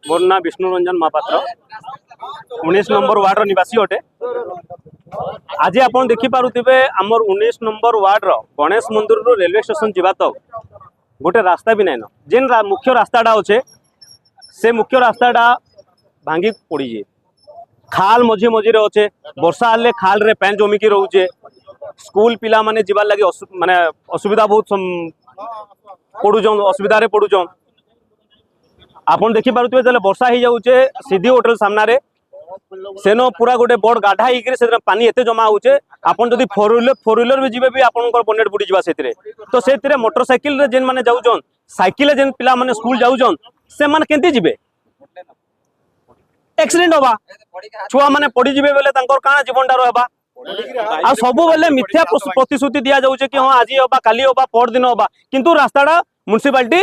मोर ना Vishnu Ranjan Mahapatra 19 number ward निवासी अटे। आज आप देखिपे आमर 19 नंबर वार्ड गणेश मंदिर रू रेलवे स्टेशन जीवा तक गोटे रास्ता भी नाइन। जेन मुख्य रास्ताटा अच्छे से मुख्य रास्ताटा भांगी पड़ी खाल मझी मझी अच्छे। वर्षा हेल्ले खाल रे पैन जमिकी रोचे। स्कूल पिला माने जीवार लगे माने असुविधा बहुत पड़ुचन असुविधा पड़ुचन। आपन देखि पारुथिबे जले वर्षा ही जाउचे सीधी होटल सामना रे सेनो पूरा गोटे बड़ गाढ़ा होकर से पानी एते जमा होचे। आपन जदि फोर व्हीलर भी जीवे भी आपनकर बोनेट बुड़ी जिबा सेतिरे। तो सेतिरे मोटरसाइकिल रे जेन माने जाउचन साइकिल जेन पिला माने स्कूल जाउचन से माने केंती जिबे एक्सीडेंट होबा छुआ माने पड़ी जिबे बेले तांकर काना जीवनटा रहबा। आ सब बेले मिथ्या प्रतिश्रुति दिया जाउचे कि हां आज होबा काली होबा पर दिन होबा किंतु रास्ताटा म्युनिसिपालिटी